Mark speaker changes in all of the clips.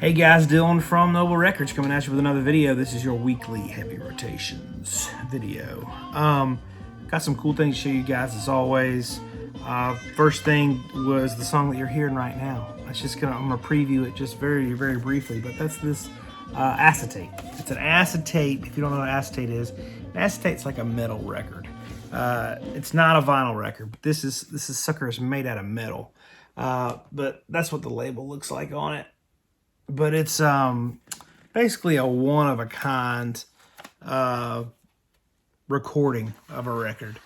Speaker 1: Hey guys, Dylan from Noble Records coming at you with another video. This is your weekly heavy rotations video. Got some cool things to show you guys as always. First thing was the song that you're hearing right now. I'm gonna preview it just very briefly, but that's this acetate. It's an acetate. If you don't know what acetate is, an acetate's like a metal record. It's not a vinyl record, but this sucker is made out of metal. But that's what the label looks like on it. But it's basically a one-of-a-kind recording of a record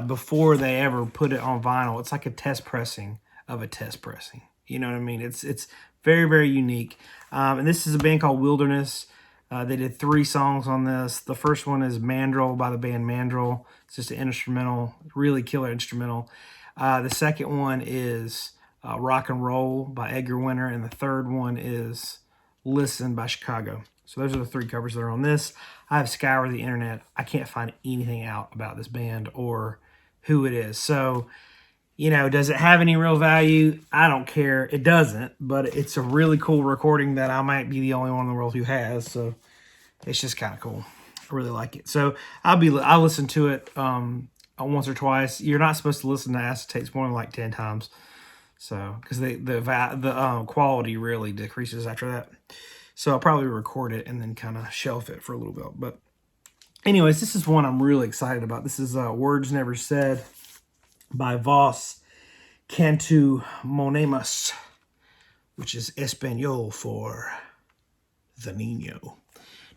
Speaker 1: before they ever put it on vinyl. It's like a test pressing of a test pressing. You know what I mean? It's very unique. And this is a band called Wilderness. They did 3 songs on this. The first one is Mandrill by the band Mandrill. It's just an instrumental, really killer instrumental. The second one is Rock and Roll by Edgar Winter, and the third one is Listen by Chicago. So those are the 3 covers that are on this. I have scoured the internet. I can't find anything out about this band or who it is. So, you know, does it have any real value? I don't care. It doesn't, but it's a really cool recording that I might be the only one in the world who has. So it's just kind of cool. I really like it. So I'll listen to it once or twice. You're not supposed to listen to acetates more than like 10 times. So, because the quality really decreases after that. So I'll probably record it and then kind of shelf it for a little bit. But anyways, this is one I'm really excited about. This is Words Never Said by Vos Cantu Monemas, which is Espanol for the Nino.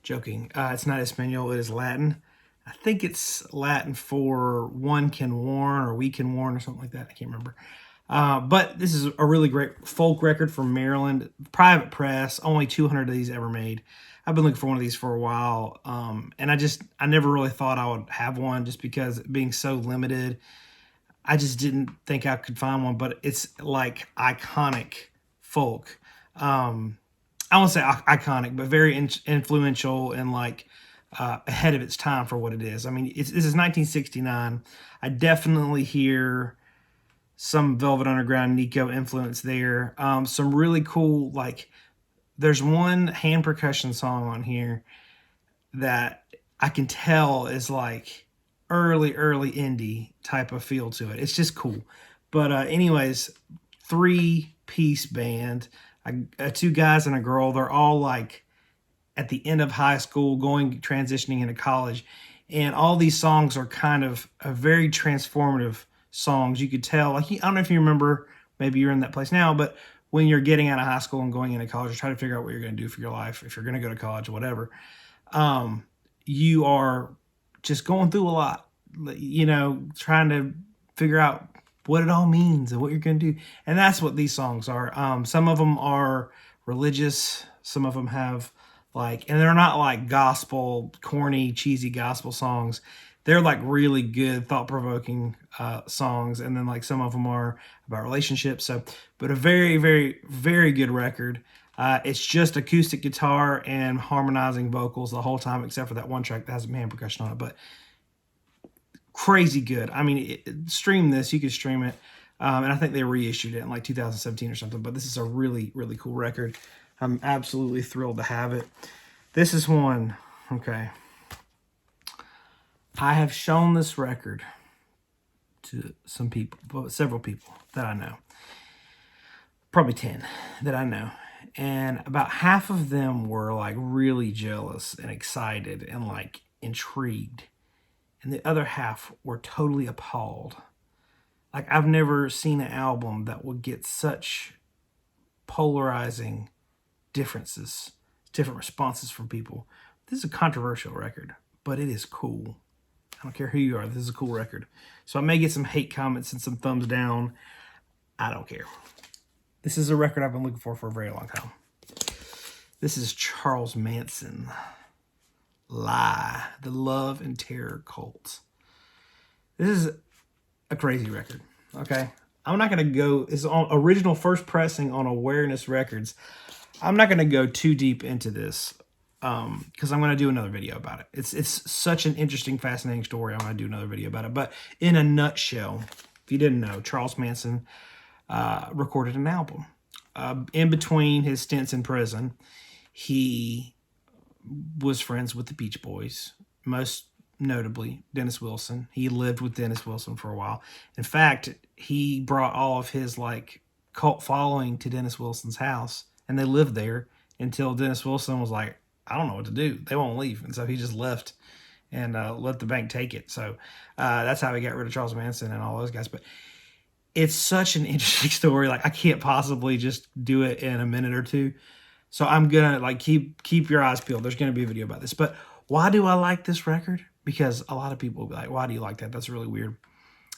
Speaker 1: Joking. It's not Espanol, it is Latin. I think it's Latin for one can warn or we can warn or something like that. I can't remember. But this is a really great folk record from Maryland, private press, only 200 of these ever made. I've been looking for one of these for a while, and I never really thought I would have one just because being so limited, I just didn't think I could find one, but it's like iconic folk. I won't say iconic, but very influential and like ahead of its time for what it is. I mean, this is 1969. I definitely hear some Velvet Underground Nico influence there. Some really cool, like, there's one hand percussion song on here that I can tell is like early indie type of feel to it. It's just cool. But anyways, 3-piece band, 2 guys and a girl. They're all like at the end of high school, transitioning into college. And all these songs are kind of a very transformative songs. You could tell, like, I don't know if you remember, maybe you're in that place now, but when you're getting out of high school and going into college, you're trying to figure out what you're going to do for your life, if you're going to go to college or whatever, you are just going through a lot, you know, trying to figure out what it all means and what you're going to do. And that's what these songs are. Some of them are religious. Some of them have like, and they're not like gospel, corny, cheesy gospel songs. They're like really good, thought-provoking songs, and then like some of them are about relationships. So, but a very good record. It's just acoustic guitar and harmonizing vocals the whole time, except for that one track that has some hand percussion on it. But crazy good. I mean, stream this. You can stream it, and I think they reissued it in like 2017 or something. But this is a really cool record. I'm absolutely thrilled to have it. This is one. Okay. I have shown this record to some people, several people that I know. Probably 10 that I know. And about half of them were like really jealous and excited and like intrigued. And the other half were totally appalled. Like, I've never seen an album that would get such polarizing different responses from people. This is a controversial record, but it is cool. I don't care who you are. This is a cool record. So I may get some hate comments and some thumbs down. I don't care. This is a record I've been looking for a very long time. This is Charles Manson. Lie. The Love and Terror Cult. This is a crazy record. Okay? I'm not going to go... It's on original first pressing on Awareness Records. I'm not going to go too deep into this. Because I'm going to do another video about it. It's such an interesting, fascinating story. I'm going to do another video about it. But in a nutshell, if you didn't know, Charles Manson recorded an album. in between his stints in prison, he was friends with the Beach Boys, most notably Dennis Wilson. He lived with Dennis Wilson for a while. In fact, he brought all of his like cult following to Dennis Wilson's house, and they lived there until Dennis Wilson was like, I don't know what to do. They won't leave. And so he just left and let the bank take it. So that's how he got rid of Charles Manson and all those guys. But it's such an interesting story. Like, I can't possibly just do it in a minute or two. So I'm gonna like keep your eyes peeled. There's gonna be a video about this. But why do I like this record? Because a lot of people will be like, why do you like that? That's really weird.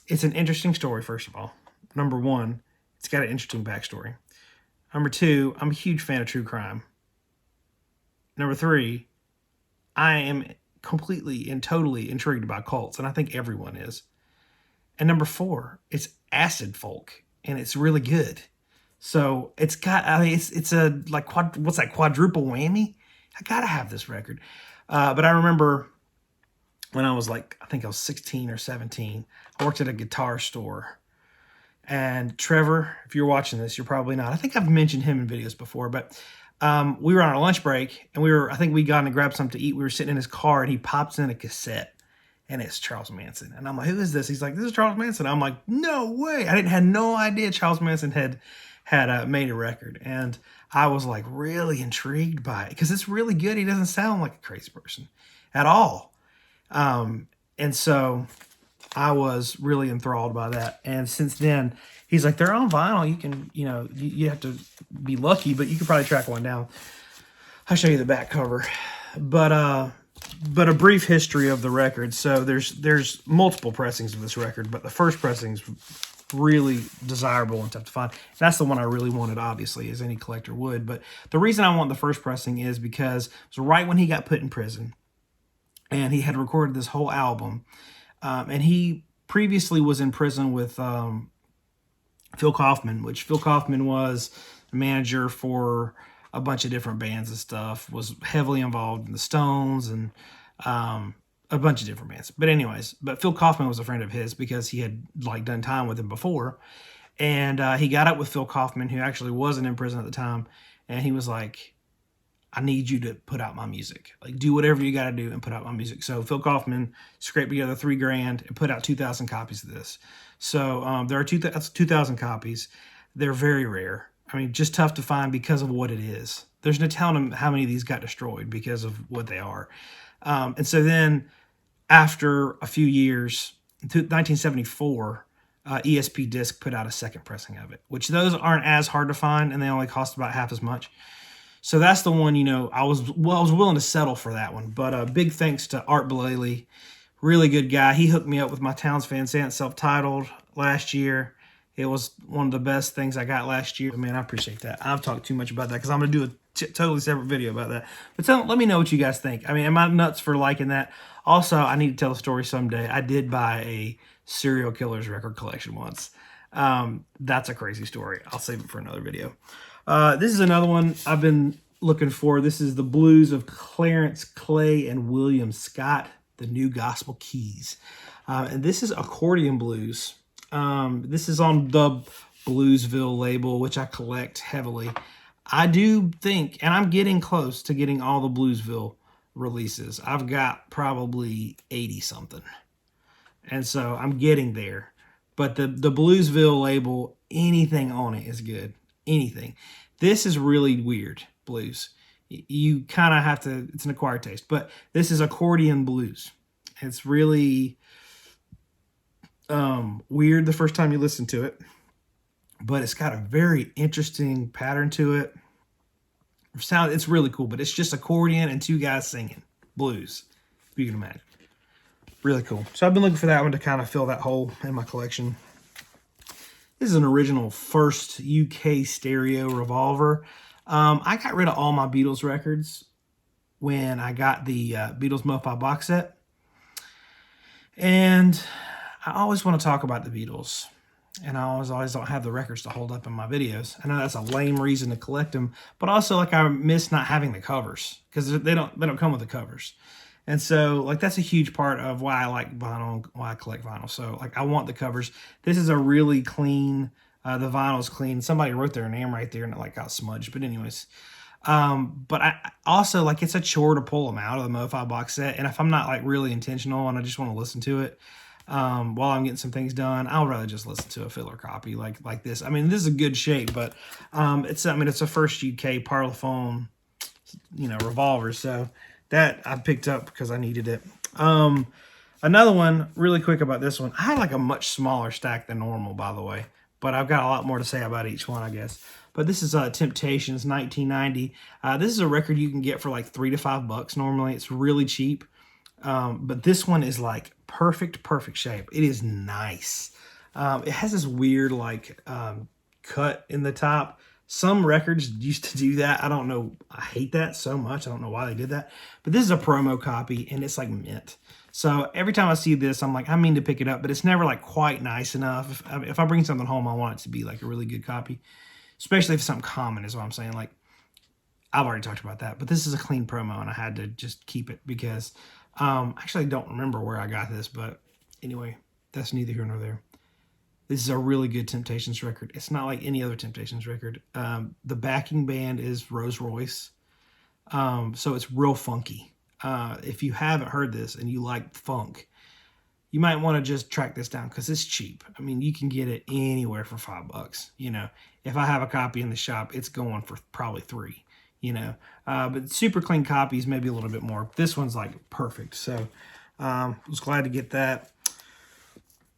Speaker 1: It's an interesting story, first of all. Number one, it's got an interesting backstory. Number two, I'm a huge fan of true crime. Number three, I am completely and totally intrigued by cults, and I think everyone is. And number four, it's acid folk, and it's really good. So it's got, I mean, it's a like what's that, quadruple whammy? I gotta have this record. But I remember when I was like, I think I was 16 or 17, I worked at a guitar store. And Trevor, if you're watching this, you're probably not. I think I've mentioned him in videos before, but we were on our lunch break, and I think we got in to grab something to eat. We were sitting in his car, and he pops in a cassette, and it's Charles Manson. And I'm like, who is this? He's like, this is Charles Manson. I'm like, no way. I had no idea Charles Manson had made a record. And I was like really intrigued by it because it's really good. He doesn't sound like a crazy person at all. And so I was really enthralled by that. And since then, he's like, they're on vinyl. You can, you have to be lucky, but you can probably track one down. I'll show you the back cover. But a brief history of the record. So there's multiple pressings of this record, but the first pressing's really desirable and tough to find. That's the one I really wanted, obviously, as any collector would. But the reason I want the first pressing is because it was right when he got put in prison, and he had recorded this whole album. And he previously was in prison with Phil Kaufman, which Phil Kaufman was the manager for a bunch of different bands and stuff, was heavily involved in the Stones and a bunch of different bands. But anyways, Phil Kaufman was a friend of his because he had like done time with him before. And he got up with Phil Kaufman, who actually wasn't in prison at the time. And he was like, I need you to put out my music. Like, do whatever you got to do and put out my music. So Phil Kaufman scraped together $3,000 and put out 2,000 copies of this. So there are 2,000 copies. They're very rare. I mean, just tough to find because of what it is. There's no telling how many of these got destroyed because of what they are. And so then after a few years, in 1974, ESP Disc put out a second pressing of it, which those aren't as hard to find, and they only cost about half as much. So that's the one, I was willing to settle for that one. But big thanks to Art Blaley, really good guy. He hooked me up with my Towns Van Sant self-titled last year. It was one of the best things I got last year. Man, I appreciate that. I've talked too much about that because I'm going to do a totally separate video about that. But let me know what you guys think. I mean, am I nuts for liking that? Also, I need to tell a story someday. I did buy a serial killers record collection once. That's a crazy story. I'll save it for another video. This is another one I've been looking for. This is the blues of Clarence Clay and William Scott, the New Gospel Keys. And this is Accordion Blues. This is on the Bluesville label, which I collect heavily. I do think, and I'm getting close to getting all the Bluesville releases. I've got probably 80 something. And so I'm getting there. But the Bluesville label, anything on it is good. Anything. This is really weird blues. You kind of have to, it's an acquired taste. But this is Accordion Blues. It's really weird the first time you listen to it. But it's got a very interesting pattern to it. It's really cool, but it's just accordion and two guys singing blues, if you can imagine. Really cool. So I've been looking for that one to kind of fill that hole in my collection. This is an original first UK stereo revolver. I got rid of all my Beatles records when I got the Beatles Mo-Fi box set. And I always want to talk about the Beatles. And I always don't have the records to hold up in my videos. I know that's a lame reason to collect them, but also like I miss not having the covers because they don't come with the covers. And so like that's a huge part of why I like vinyl, why I collect vinyl. So like I want the covers. This is a really clean The vinyl's clean. Somebody wrote their name right there and it like got smudged. But anyways, but I also, like, it's a chore to pull them out of the MoFi box set. And if I'm not like really intentional and I just want to listen to it while I'm getting some things done, I'll rather just listen to a filler copy like this. I mean, this is a good shape, but it's a first UK Parlophone, revolver. So that I picked up because I needed it. Another one, really quick about this one. I had like a much smaller stack than normal, by the way, but I've got a lot more to say about each one, I guess. But this is Temptations 1990. This is a record you can get for like $3 to $5 normally. It's really cheap. But this one is like perfect shape. It is nice. It has this weird like cut in the top. Some records used to do that. I don't know. I hate that so much. I don't know why they did that. But this is a promo copy and it's like mint. So every time I see this, I'm like, I mean to pick it up, but it's never like quite nice enough. If I bring something home, I want it to be like a really good copy, especially if it's something common is what I'm saying. Like, I've already talked about that, but this is a clean promo and I had to just keep it because actually I don't remember where I got this, but anyway, that's neither here nor there. This is a really good Temptations record. It's not like any other Temptations record. The backing band is Rolls Royce, so it's real funky. If you haven't heard this and you like funk, you might want to just track this down because it's cheap. I mean, you can get it anywhere for $5. If I have a copy in the shop, it's going for probably $3. But super clean copies, maybe a little bit more. This one's like perfect. So I was glad to get that.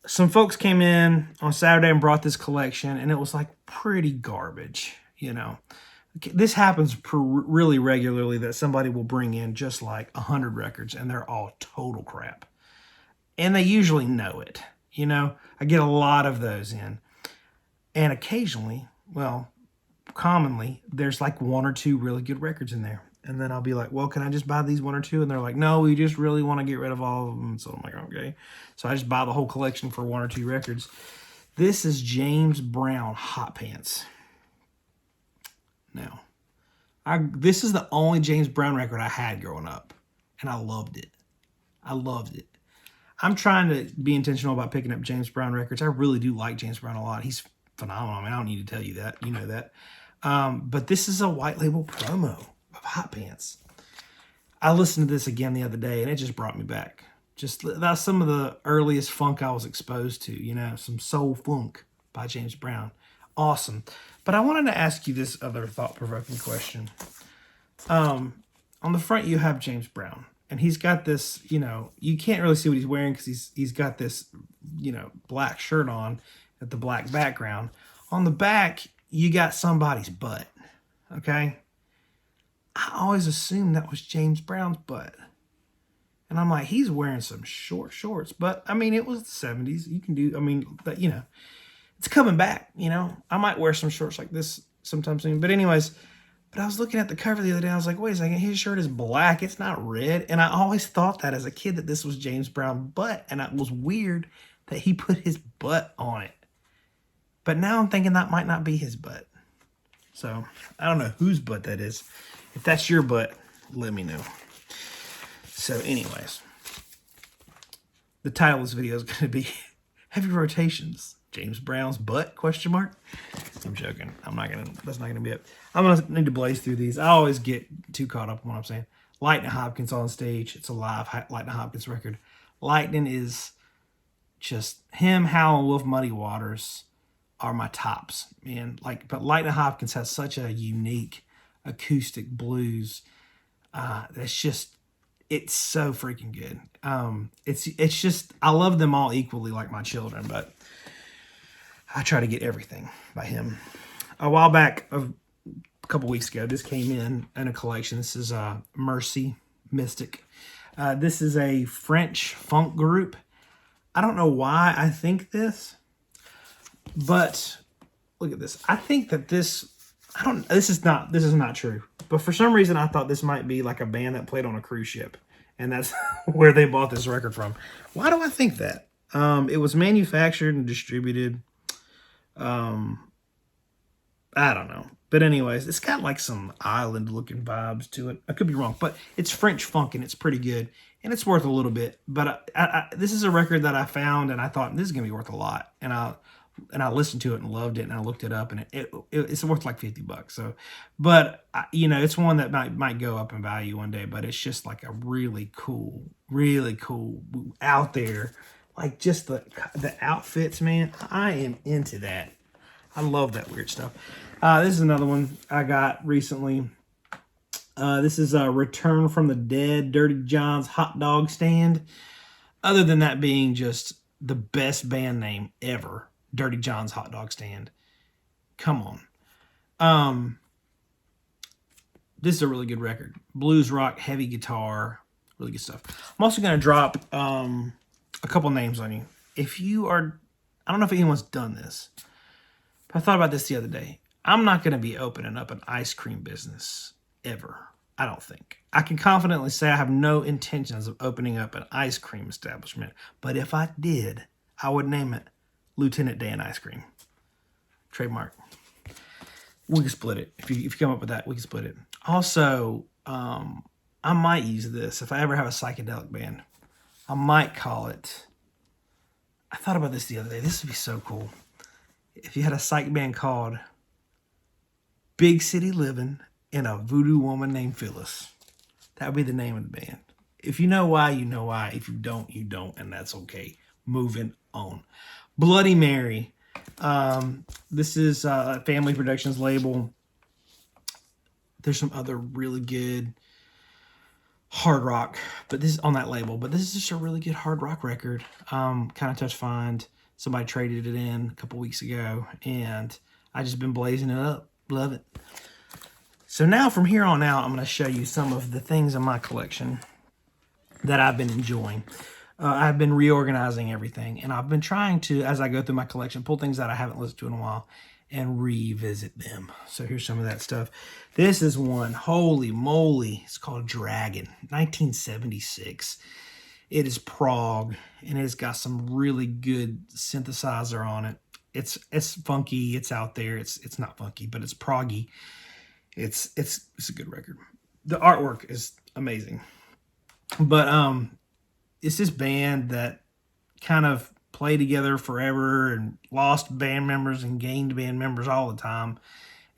Speaker 1: Some folks came in on Saturday and brought this collection, and it was like pretty garbage. This happens really regularly that somebody will bring in just like 100 records, and they're all total crap. And they usually know it. I get a lot of those in. And occasionally, commonly, there's like 1 or 2 really good records in there. And then I'll be like, well, can I just buy these 1 or 2? And they're like, no, we just really want to get rid of all of them. So I'm like, okay. So I just buy the whole collection for 1 or 2 records. This is James Brown Hot Pants. Now, this is the only James Brown record I had growing up. And I loved it. I'm trying to be intentional about picking up James Brown records. I really do like James Brown a lot. He's phenomenal. I mean, I don't need to tell you that. You know that. But this is a white label promo of Hot Pants. I listened to this again the other day, and it just brought me back. That's some of the earliest funk I was exposed to, some soul funk by James Brown. Awesome. But I wanted to ask you this other thought-provoking question. On the front, you have James Brown. And he's got this, you can't really see what he's wearing because he's got this, black shirt on at the black background. On the back, you got somebody's butt, okay? I always assumed that was James Brown's butt. And I'm like, he's wearing some short shorts. But, I mean, it was the 70s. You can do, it's coming back, I might wear some shorts like this sometime soon. But anyways, I was looking at the cover the other day. I was like, wait a second, his shirt is black. It's not red. And I always thought that as a kid that this was James Brown's butt. And it was weird that he put his butt on it. But now I'm thinking that might not be his butt. So I don't know whose butt that is. If that's your butt, let me know. So anyways, the title of this video is going to be Heavy Rotations. James Brown's butt, question mark? I'm joking. That's not gonna be it. I'm gonna need to blaze through these. I always get too caught up in what I'm saying. Lightning Hopkins on stage. It's a live Lightning Hopkins record. Lightning is just him, Howlin' Wolf, Muddy Waters are my tops, man. But Lightning Hopkins has such a unique acoustic blues. It's so freaking good. It's just, I love them all equally like my children, but I try to get everything by him. A while back, a couple weeks ago, this came in a collection. This is Mercy Mystic. This is a French funk group. I don't know why I think this, but look at this. I think that this is not true. But for some reason, I thought this might be like a band that played on a cruise ship, and that's where they bought this record from. Why do I think that? It was manufactured and distributed. I don't know. But anyways, it's got like some island looking vibes to it. I could be wrong, but it's French funk and it's pretty good. And it's worth a little bit. But this is a record that I found and I thought this is going to be worth a lot. And I and I listened to it and loved it, and I looked it up, and it's worth like $50. So, but you know, it's one that might go up in value one day. But it's just like a really cool out there, like just the outfits, man. I am into that. I love that weird stuff. This is another one I got recently. This is a Return from the Dead, Dirty John's Hot Dog Stand. Other than that being just the best band name ever, Dirty John's Hot Dog Stand. Come on. This is a really good record. Blues rock, heavy guitar, really good stuff. I'm also going to drop a couple names on you. If you are, I don't know if anyone's done this, but I thought about this the other day. I'm not going to be opening up an ice cream business ever. I don't think. I can confidently say I have no intentions of opening up an ice cream establishment. But if I did, I would name it Lieutenant Dan Ice Cream. Trademark. We can split it. If you come up with that, we can split it. Also, I might use this. If I ever have a psychedelic band, I might call it... I thought about this the other day. This would be so cool. If you had a psych band called Big City Living and a Voodoo Woman named Phyllis. That would be the name of the band. If you know why, you know why. If you don't, you don't, and that's okay. Moving on. Bloody Mary. This is a Family Productions label. There's some other really good hard rock, but this is on that label. But this is just a really good hard rock record. Kind of touch find. Somebody traded it in a couple weeks ago, and I just been blazing it up. Love it. So now from here on out, I'm going to show you some of the things in my collection that I've been enjoying. I've been reorganizing everything, and I've been trying to, as I go through my collection, pull things that I haven't listened to in a while and revisit them. So here's some of that stuff. This is one, holy moly, it's called Dragon, 1976. It is prog, and it's got some really good synthesizer on it. It's funky, it's out there. It's not funky, but it's proggy. It's a good record. The artwork is amazing. But it's this band that kind of played together forever and lost band members and gained band members all the time.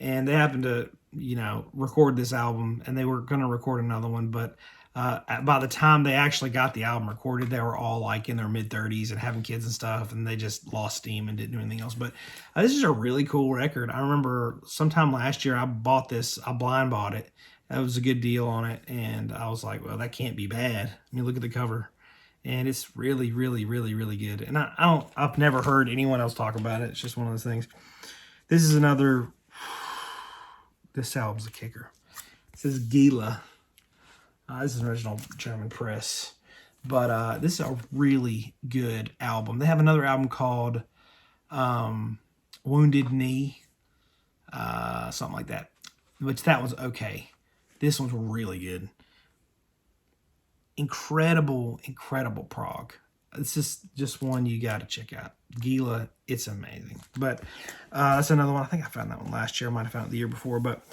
Speaker 1: And they happened to, you know, record this album, and they were going to record another one, but by the time they actually got the album recorded, they were all like in their mid-30s and having kids and stuff, and they just lost steam and didn't do anything else. But this is a really cool record. I remember sometime last year I bought this. I blind bought it. That was a good deal on it, and I was like, well, that can't be bad. I mean, look at the cover. And it's really, really, really, really good. And I've never heard anyone else talk about it. It's just one of those things. This is another, this album's a kicker. It says Gila. This is an original German press. But this is a really good album. They have another album called Wounded Knee. Something like that. Which that was okay. This one's really good. Incredible prog. It's just one you got to check out. Gila, it's amazing. But that's another one. I think I found that one last year. I might have found it the year before. But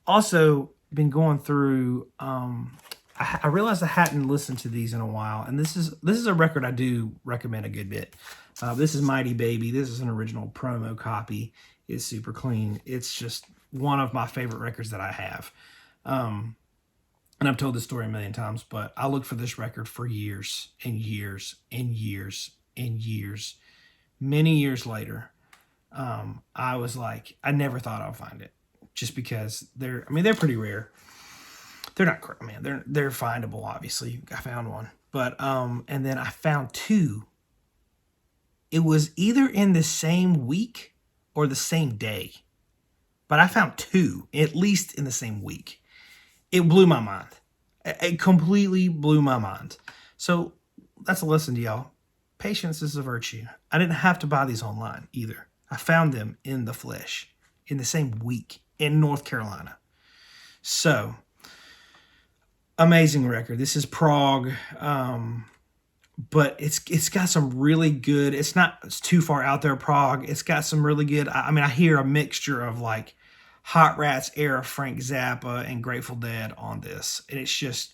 Speaker 1: also been going through... I realized I hadn't listened to these in a while, and this is a record I do recommend a good bit. This is Mighty Baby. This is an original promo copy. It's super clean. It's just one of my favorite records that I have. And I've told this story a million times, but I looked for this record for years and years and years and years. Many years later, I was like, I never thought I'd find it, just because they're pretty rare. They're not, man, they're findable, obviously. I found one. But, and then I found two. It was either in the same week or the same day. But I found two, at least in the same week. It blew my mind. It completely blew my mind. So that's a lesson to y'all. Patience is a virtue. I didn't have to buy these online either. I found them in the flesh in the same week in North Carolina. So... amazing record. This is prog, but it's got some really good. It's too far out there prog. It's got some really good. I hear a mixture of like Hot Rats era Frank Zappa and Grateful Dead on this, and it's just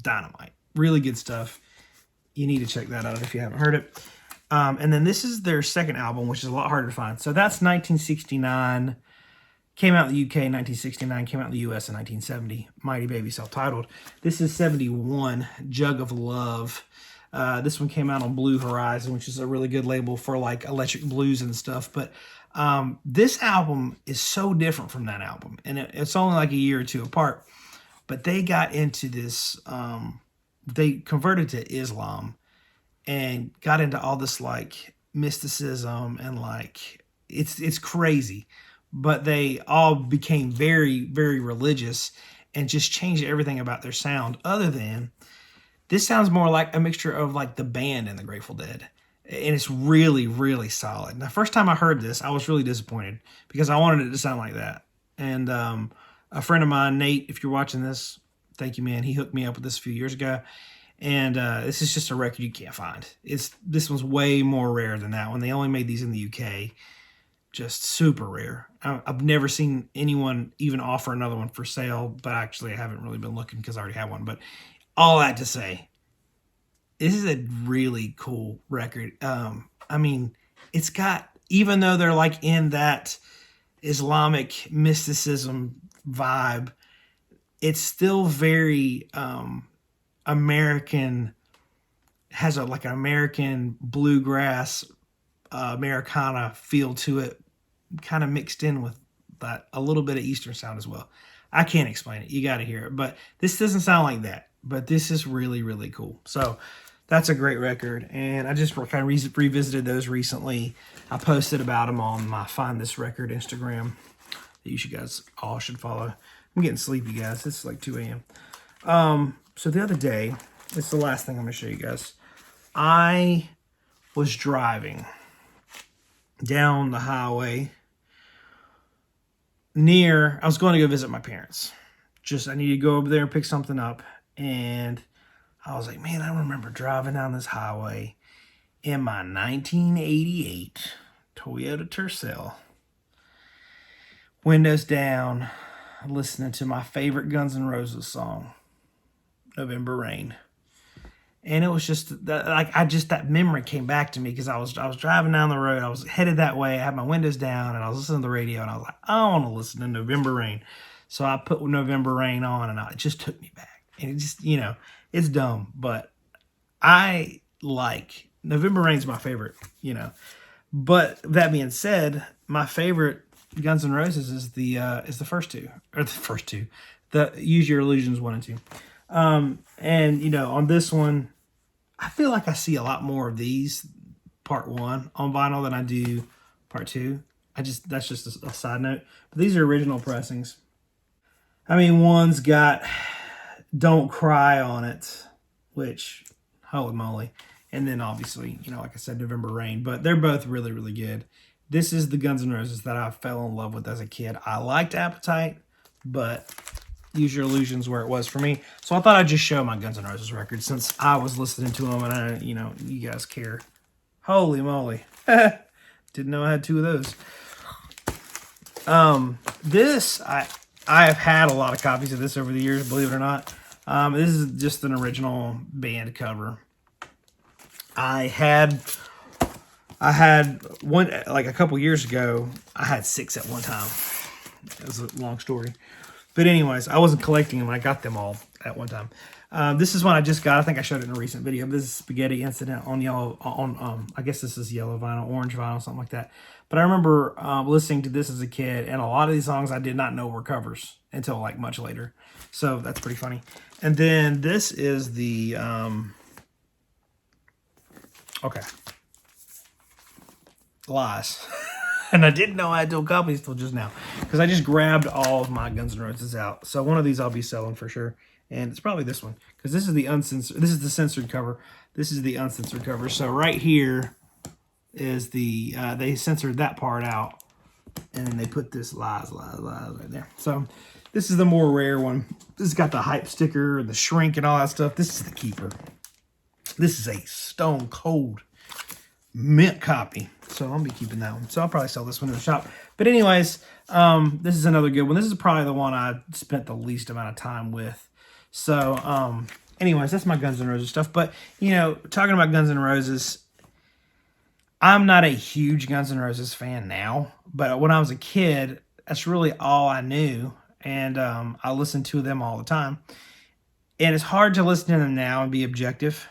Speaker 1: dynamite. Really good stuff. You need to check that out if you haven't heard it. And then this is their second album, which is a lot harder to find. So that's 1969. Came out in the UK in 1969. Came out in the US in 1970. Mighty Baby, self-titled. This is 71. Jug of Love. This one came out on Blue Horizon, which is a really good label for like electric blues and stuff. But this album is so different from that album, and it's only like a year or two apart. But they got into this. They converted to Islam and got into all this like mysticism and like it's crazy. But they all became very, very religious and just changed everything about their sound. Other than this sounds more like a mixture of like the band and the Grateful Dead. And it's really, really solid. The first time I heard this, I was really disappointed because I wanted it to sound like that. And a friend of mine, Nate, if you're watching this, thank you, man. He hooked me up with this a few years ago. And this is just a record you can't find. This one's way more rare than that one. They only made these in the UK. Just super rare. I've never seen anyone even offer another one for sale, but actually I haven't really been looking because I already have one. But all that to say, this is a really cool record. I mean, it's got, even though they're like in that Islamic mysticism vibe, it's still very American, has a like an American bluegrass, Americana feel to it, kind of mixed in with that a little bit of Eastern sound as well. I can't explain it. You got to hear it. But this doesn't sound like that. But this is really, really cool. So that's a great record. And I just kind of revisited those recently. I posted about them on my Find This Record Instagram that you guys all should follow. I'm getting sleepy, guys. It's like 2 a.m. So the other day, it's the last thing I'm going to show you guys. I was driving down the highway I was going to go visit my parents. I needed to go over there and pick something up. And I was like, man, I remember driving down this highway in my 1988 Toyota Tercel. Windows down, listening to my favorite Guns N' Roses song, November Rain. And it was just that, that memory came back to me because I was driving down the road. I was headed that way. I had my windows down and I was listening to the radio and I was like, I want to listen to November Rain. So I put November Rain on and it just took me back. And it just, it's dumb, but I like November Rain's my favorite, But that being said, my favorite Guns N' Roses is the first two, the Use Your Illusions 1 and 2. And on this one, I feel like I see a lot more of these part 1 on vinyl than I do part 2. That's just a side note. But these are original pressings. I mean, one's got Don't Cry on it, which, holy moly. And then obviously, like I said, November Rain. But they're both really, really good. This is the Guns N' Roses that I fell in love with as a kid. I liked Appetite, but Use Your Illusions where it was for me. So I thought I'd just show my Guns N' Roses record since I was listening to them and you guys care. Holy moly. Didn't know I had 2 of those. I have had a lot of copies of this over the years, believe it or not. This is just an original band cover. I had one, like a couple years ago, I had 6 at one time. It was a long story. But anyways, I wasn't collecting them. I got them all at one time. This is one I just got. I think I showed it in a recent video. This is Spaghetti Incident on yellow, I guess this is yellow vinyl, orange vinyl, something like that. But I remember listening to this as a kid, and a lot of these songs I did not know were covers until like much later. So that's pretty funny. And then this is the, Lies. And I didn't know I had 2 copies till just now because I just grabbed all of my Guns N' Roses out. So one of these I'll be selling for sure. And it's probably this one because this is the uncensored. This is the censored cover. This is the uncensored cover. So right here is the, they censored that part out. And then they put this lies right there. So this is the more rare one. This has got the hype sticker, the shrink and all that stuff. This is the keeper. This is a stone cold mint copy. So I'll be keeping that one. So I'll probably sell this one in the shop. But anyways, this is another good one. This is probably the one I spent the least amount of time with. So anyways, that's my Guns N' Roses stuff. But, talking about Guns N' Roses, I'm not a huge Guns N' Roses fan now, but when I was a kid, that's really all I knew, and I listened to them all the time. And it's hard to listen to them now and be objective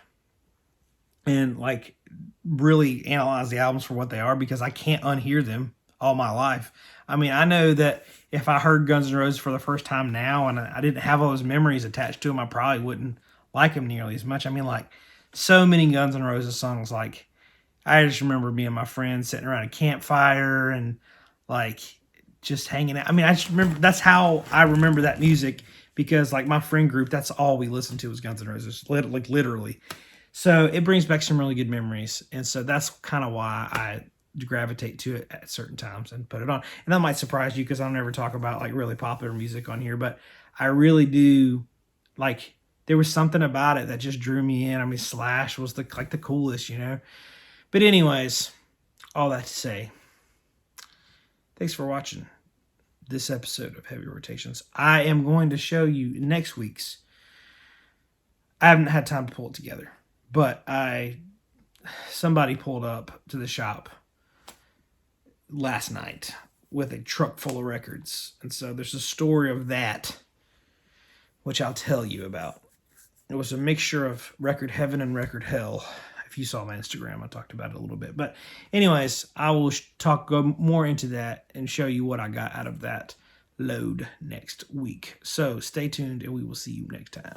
Speaker 1: and like really analyze the albums for what they are, because I can't unhear them all my life. I mean, I know that if I heard Guns N' Roses for the first time now and I didn't have all those memories attached to them, I probably wouldn't like them nearly as much. I mean, like, so many Guns N' Roses songs, like, I just remember me and my friends sitting around a campfire and like just hanging out. I mean, I just remember, that's how I remember that music, because like my friend group, that's all we listened to was Guns N' Roses, like literally. So it brings back some really good memories. And so that's kind of why I gravitate to it at certain times and put it on. And that might surprise you, because I'll never talk about like really popular music on here, but I really do like, there was something about it that just drew me in. I mean, Slash was the coolest, you know? But anyways, all that to say, thanks for watching this episode of Heavy Rotations. I am going to show you next week's. I haven't had time to pull it together, but somebody pulled up to the shop last night with a truck full of records. And so there's a story of that, which I'll tell you about. It was a mixture of record heaven and record hell. If you saw my Instagram, I talked about it a little bit. But anyways, I will go more into that and show you what I got out of that load next week. So stay tuned, and we will see you next time.